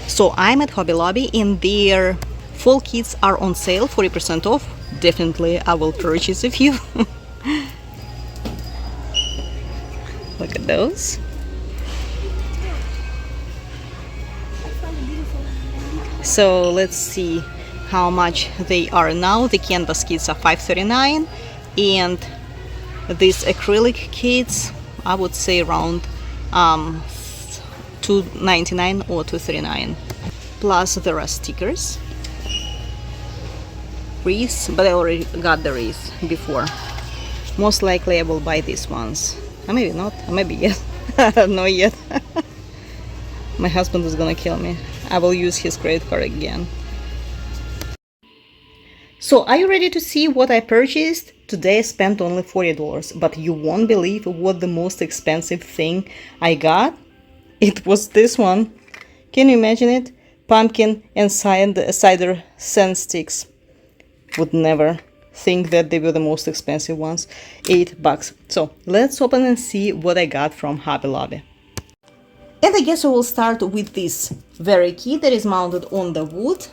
So I'm at Hobby Lobby and their fall kits are on sale, 40% off. Definitely I will purchase a few. Look at those. So let's see how much they are now. The canvas kits are $5.39 and these acrylic kits I would say around $2.99 or $2.39. Plus there are stickers, wreaths, but I already got the wreath before. Most likely I will buy these ones. Or maybe not, or maybe yes. I don't know yet. My husband is gonna kill me. I will use his credit card again. So are you ready to see what I purchased? Today I spent only $40, but you won't believe what the most expensive thing I got. It was this one. Can you imagine it? Pumpkin and cider scent sticks. Would never think that they were the most expensive ones. $8. So let's open and see what I got from Hobby Lobby. And I guess I will start with this very kit that is mounted on the wood.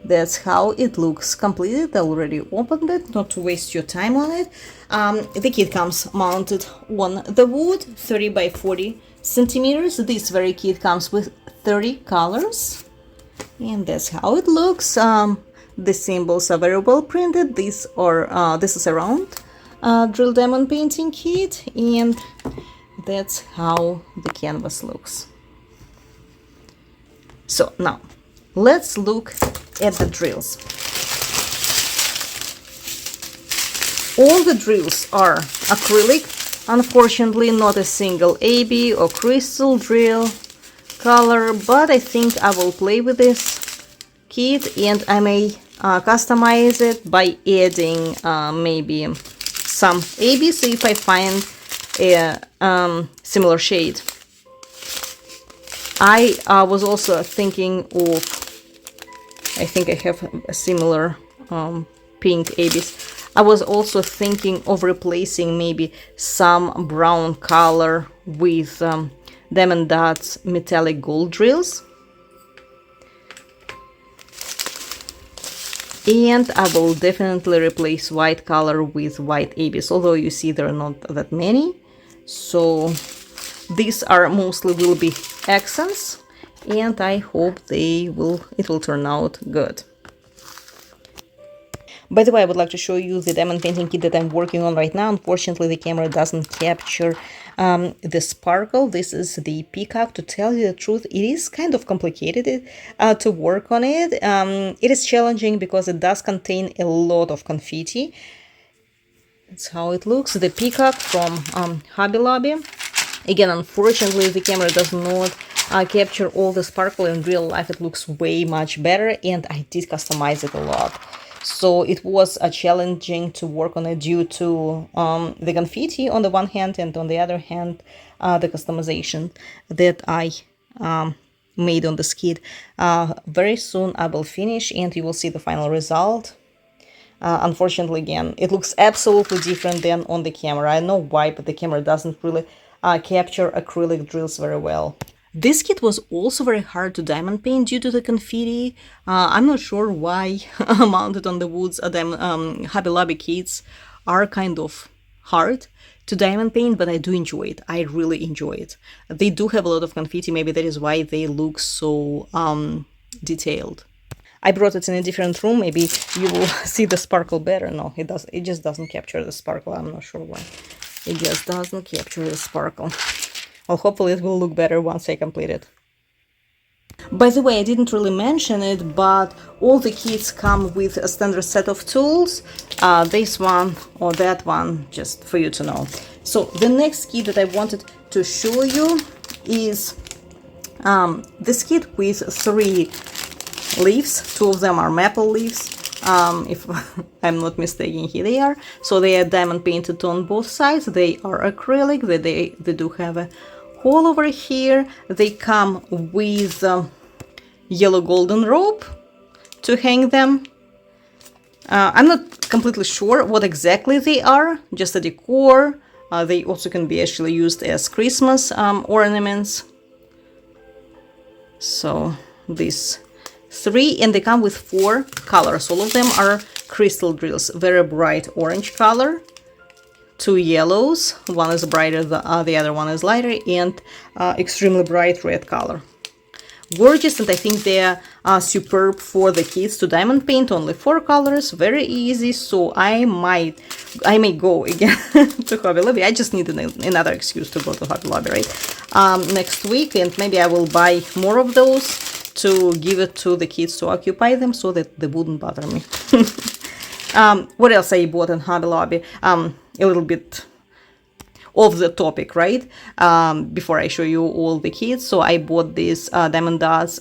That's how it looks completed. I already opened it, not to waste your time on it. The kit comes mounted on the wood, 30 by 40 centimeters. This very kit comes with 30 colors. And that's how it looks. The symbols are very well printed. This is a round drill diamond painting kit, and that's how the canvas looks. So now let's look at the drills. All the drills are acrylic. Unfortunately, not a single AB or crystal drill color, but I think I will play with this kit and I may customize it by adding maybe some ABs if I find a similar shade. I was also thinking of, I think I have a similar pink ABs. I was also thinking of replacing maybe some brown color with Diamond Dots metallic gold drills. And I will definitely replace white color with white ABs, although you see there are not that many. So these are mostly will be accents, and I hope it will turn out good. By the way, I would like to show you the diamond painting kit that I'm working on right now. Unfortunately, the camera doesn't capture the sparkle. This is the peacock. To tell you the truth, it is kind of complicated to work on it. It is challenging because it does contain a lot of confetti. That's how it looks. The peacock from Hobby Lobby. Again, unfortunately, the camera does not capture all the sparkle. In real life. It looks way much better, and I did customize it a lot. So it was challenging to work on it due to the confetti on the one hand, and on the other hand, the customization that I made on this kit. Very soon I will finish and you will see the final result. Unfortunately, again, it looks absolutely different than on the camera. I know why, but the camera doesn't really capture acrylic drills very well. This kit was also very hard to diamond paint due to the confetti. I'm not sure why mounted on the woods Hobby Lobby kits are kind of hard to diamond paint, but I do enjoy it. I really enjoy it. They do have a lot of confetti, maybe that is why they look so detailed. I brought it in a different room, maybe you will see the sparkle better. No, it just doesn't capture the sparkle. I'm not sure why. It just doesn't capture the sparkle. Well, hopefully it will look better once I complete it. By the way, I didn't really mention it, but all the kits come with a standard set of tools. This one or that one, just for you to know. So the next kit that I wanted to show you is this kit with 3 leaves. 2 of them are maple leaves. If I'm not mistaken, here they are. So they are diamond painted on both sides. They are acrylic. They do have a hole over here. They come with yellow golden rope to hang them. I'm not completely sure what exactly they are, just a decor. They also can be actually used as Christmas ornaments. So these 3, and they come with 4 colors. All of them are crystal drills. Very bright orange color, 2 yellows, one is brighter, the other one is lighter, and extremely bright red color. Gorgeous, and I think they're superb for the kids to diamond paint. Only 4 colors, very easy. So I may go again to Hobby Lobby. I just need another excuse to go to Hobby Lobby, right? Next week, and maybe I will buy more of those to give it to the kids to occupy them so that they wouldn't bother me. What else I bought in Hobby Lobby? A little bit off the topic, right? Before I show you all the kits, so I bought this Diamond Dots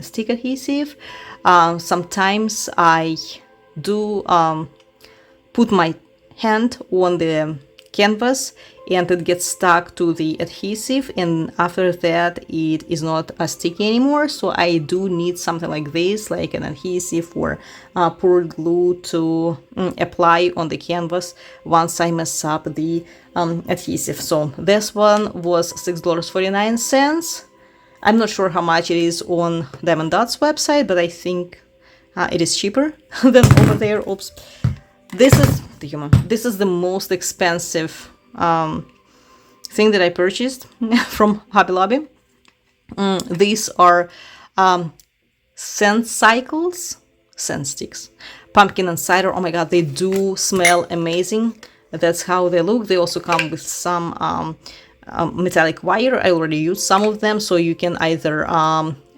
stick adhesive. Sometimes I do put my hand on the canvas and it gets stuck to the adhesive, and after that it is not sticky anymore. So I do need something like this, like an adhesive or poured glue to apply on the canvas once I mess up the adhesive. So this one was $6.49. I'm not sure how much it is on Diamond Dots website, but I think it is cheaper than over there. Oops. This is the most expensive thing that I purchased from Hobby Lobby. These are scent cycles, scent sticks, pumpkin and cider. Oh my god, they do smell amazing. That's how they look. They also come with some metallic wire. I already used some of them, so you can either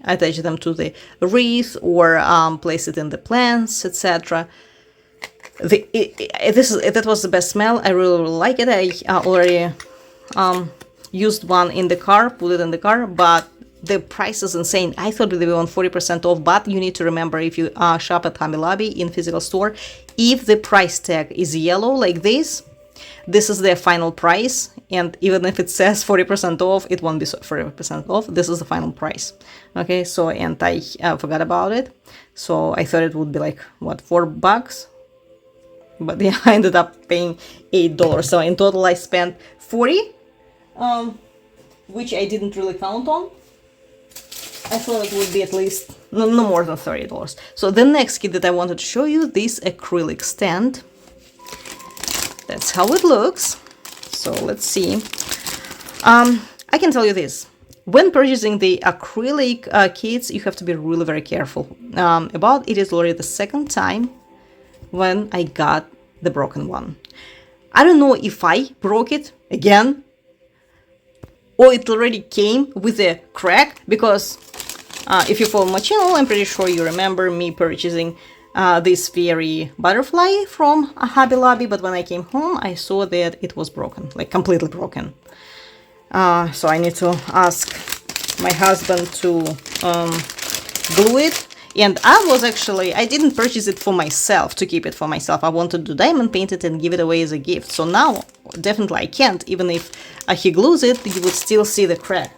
attach them to the wreath or place it in the plants, etc. That was the best smell. I really like it. I already used one in the car, put it in the car, but the price is insane. I thought they were on 40% off, but you need to remember, if you shop at Hobby Lobby in physical store, if the price tag is yellow like this is their final price, and even if it says 40% off, it won't be 40% off. This is the final price. Okay, so, and I forgot about it, so I thought it would be like, what, $4? But yeah, I ended up paying $8. So in total I spent $40, which I didn't really count on. I thought it would be at least no more than $30. So the next kit that I wanted to show you, this acrylic stand. That's how it looks. So let's see. I can tell you this. When purchasing the acrylic kits, you have to be really very careful about. It is already the second time when I got the broken one. I don't know if I broke it again or it already came with a crack, because if you follow my channel, I'm pretty sure you remember me purchasing this fairy butterfly from Hobby Lobby, but when I came home I saw that it was broken, like completely broken. So I need to ask my husband to glue it. And I didn't purchase it for myself, to keep it for myself. I wanted to diamond paint it and give it away as a gift. So now, definitely I can't. Even if he glues it, you would still see the crack.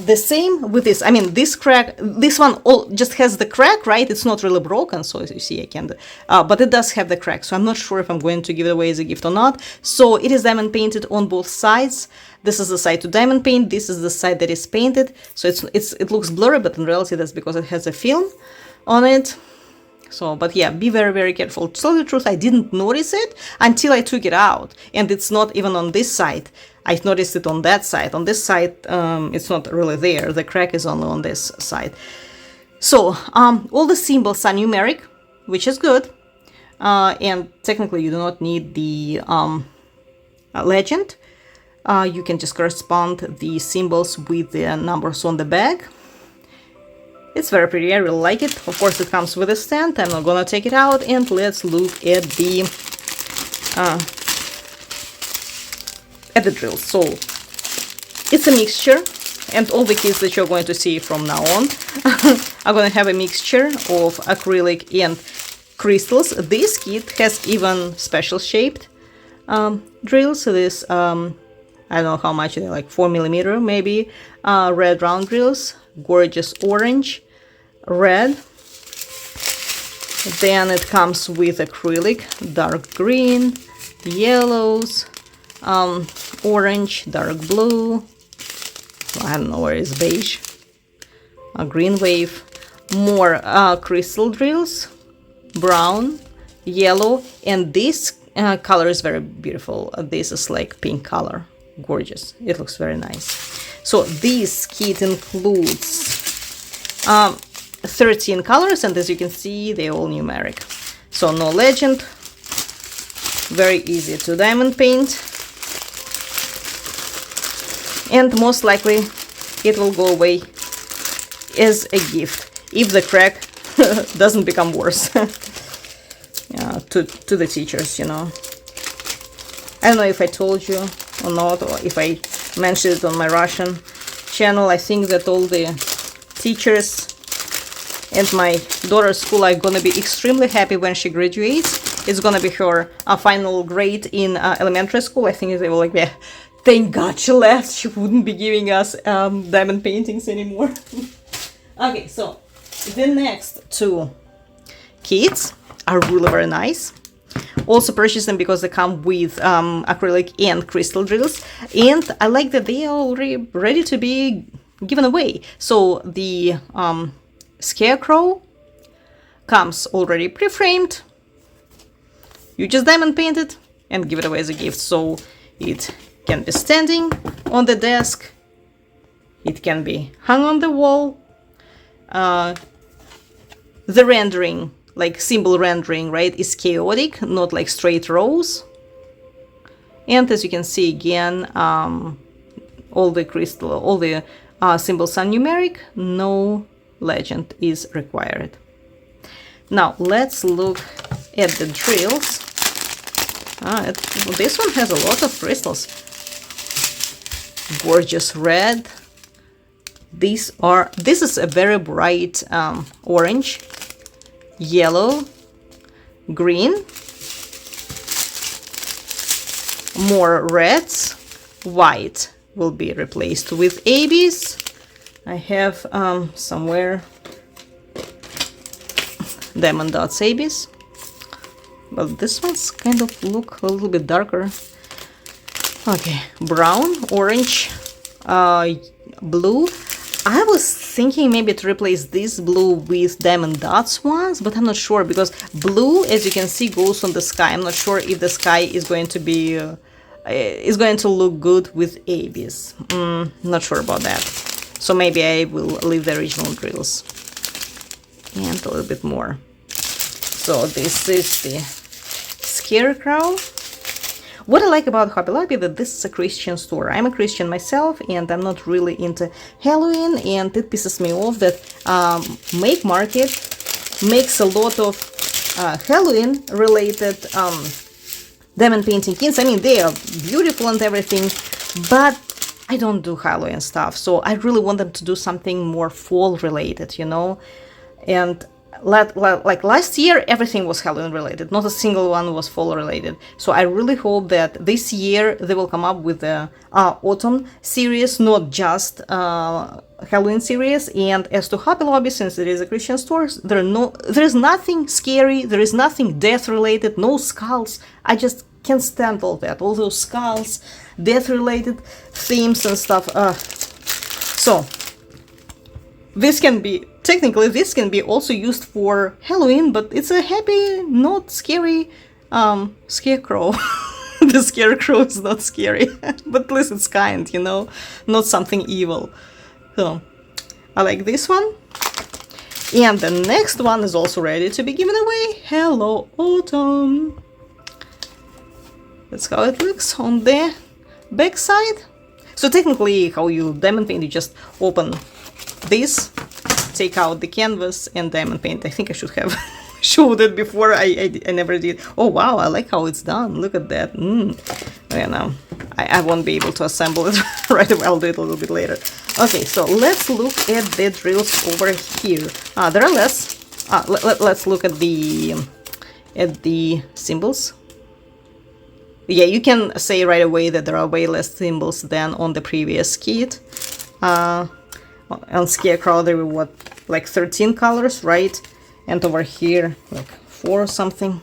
The same with this. I mean, this crack, this one just has the crack, right? It's not really broken, so as you see, I can't. But it does have the crack, so I'm not sure if I'm going to give it away as a gift or not. So it is diamond painted on both sides. This is the side to diamond paint. This is the side that is painted. So it looks blurry, but in reality that's because it has a film on it. So, but yeah, be very, very careful. To tell the truth, I didn't notice it until I took it out. And it's not even on this side. I noticed it on that side. On this side, it's not really there. The crack is only on this side. So, all the symbols are numeric, which is good. And technically, you do not need the legend. You can just correspond the symbols with the numbers on the back. It's very pretty. I really like it. Of course, it comes with a stand. I'm not gonna take it out. And let's look at the drills. So it's a mixture, and all the kits that you're going to see from now on are going to have a mixture of acrylic and crystals. This kit has even special shaped drills. So this I don't know how much they're, like 4mm maybe, red round drills, gorgeous orange, red. Then it comes with acrylic, dark green, yellows, orange, dark blue, I don't know where is beige, a green wave, more crystal drills, brown, yellow, and this color is very beautiful. This is like pink color, gorgeous. It looks very nice. So this kit includes 13 colors, and as you can see, they're all numeric. So no legend, very easy to diamond paint, and most likely it will go away as a gift if the crack doesn't become worse. To the teachers, you know. I don't know if I told you or not, or if I mentioned it on my Russian channel. I think that all the teachers and my daughter's school are gonna be extremely happy when she graduates. It's gonna be her final grade in elementary school. I think they were like, yeah, thank God she left. She wouldn't be giving us diamond paintings anymore. Okay, so the next two kits are really very nice. Also purchased them because they come with acrylic and crystal drills, and I like that they are already ready to be given away. So the scarecrow comes already pre-framed. You just diamond paint it and give it away as a gift. So it can be standing on the desk, it can be hung on the wall. The rendering, like symbol rendering, right, is chaotic, not like straight rows. And as you can see again, all the crystal, all the symbols are numeric, no legend is required. Now let's look at the drills. This one has a lot of crystals. Gorgeous red. This is a very bright orange, yellow, green, more reds, white will be replaced with ABs. I have somewhere diamond dots ABs, but this one's kind of look a little bit darker. Okay, brown, orange, blue. I was thinking maybe to replace this blue with diamond dots ones, but I'm not sure, because blue, as you can see, goes on the sky. I'm not sure if the sky is going to be look good with ABs. Not sure about that. So maybe I will leave the original drills and a little bit more. So this is the scarecrow. What I like about Hobby Lobby that this is a Christian store. I'm a Christian myself, and I'm not really into Halloween, and it pisses me off that Make Market makes a lot of Halloween related diamond painting kits. I mean, they are beautiful and everything, but I don't do Halloween stuff, so I really want them to do something more fall related, you know. And like last year, everything was Halloween related, not a single one was fall related. So I really hope that this year they will come up with the autumn series, not just Halloween series. And as to Hobby Lobby, since it is a Christian store, there is nothing scary, there is nothing death related, no skulls. I just can't stand all that, all those skulls, death related themes and stuff. So this can be also used for Halloween, but it's a happy, not scary scarecrow. The scarecrow is not scary, but at least it's kind, you know, not something evil. So I like this one. And the next one is also ready to be given away. Hello Autumn. That's how it looks on the back side. So technically how you diamond paint, you just open this, take out the canvas and diamond paint. I think I should have showed it before. I never did. Oh wow, I like how it's done. Look at that. You know, I won't be able to assemble it right away. I'll do it a little bit later. Okay, so let's look at the drills over here. There are less. Let's look at the symbols. Yeah, you can say right away that there are way less symbols than on the previous kit. On Scarecrow there were what, like 13 colors, right? And over here like 4 or something.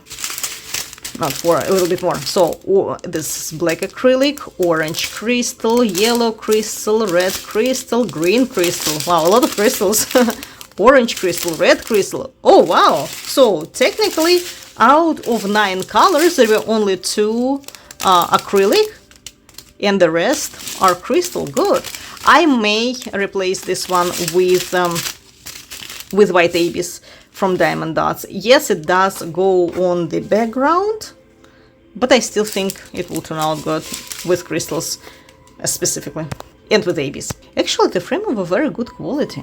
not 4, a little bit more. So this is black acrylic, orange crystal, yellow crystal, red crystal, green crystal. Wow, a lot of crystals. Orange crystal, red crystal. Oh wow. So technically out of 9 colors there were only 2 acrylic and the rest are crystal. Good. I may replace this one with white Abyss from Diamond Dots. Yes, it does go on the background, but I still think it will turn out good with crystals specifically and with Abyss. Actually, the frame of a very good quality.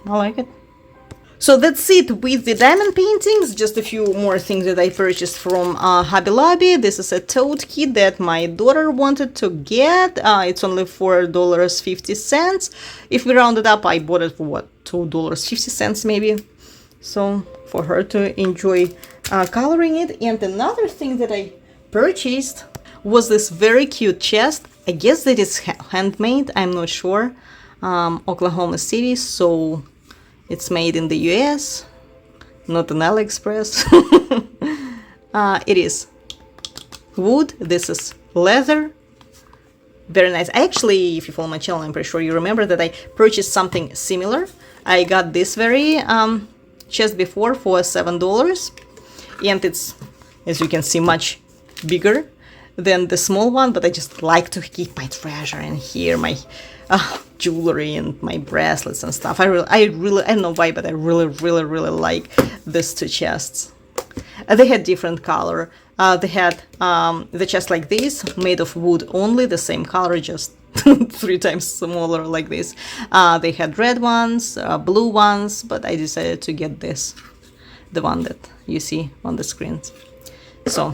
I like it. So that's it with the diamond paintings. Just a few more things that I purchased from Hobby Lobby. This is a tote kit that my daughter wanted to get. It's only $4.50. If we round it up, I bought it for what, $2.50 maybe. So for her to enjoy coloring it. And another thing that I purchased was this very cute chest. I guess that it's handmade, I'm not sure. Oklahoma City, so it's made in the US, not on AliExpress. It is wood, this is leather. Very nice. Actually, if you follow my channel, I'm pretty sure you remember that I purchased something similar. I got this very chest before for $7, and it's, as you can see, much bigger than the small one, but I just like to keep my treasure in here, my jewelry and my bracelets and stuff. I don't know why, but I really like these 2 chests. They had different color. They had the chest like this, made of wood only, the same color, just 3 times smaller like this. They had red ones, blue ones, but I decided to get this, the one that you see on the screen. So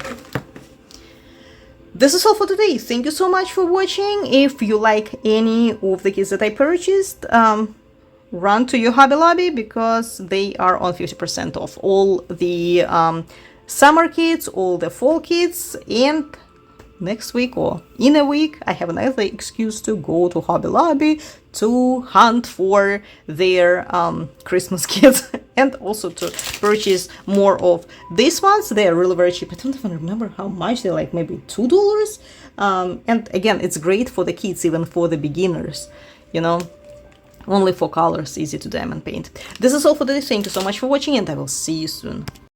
this is all for today. Thank you so much for watching. If you like any of the kits that I purchased, run to your Hobby Lobby because they are on 50% off. All the summer kits, all the fall kits, and next week or in a week I have another excuse to go to Hobby Lobby to hunt for their Christmas kits and also to purchase more of these ones. They are really very cheap. I don't even remember how much they're, like maybe $2. And again, it's great for the kids, even for the beginners, you know, only 4 colors, easy to diamond paint. This is all for today. Thank you so much for watching and I will see you soon.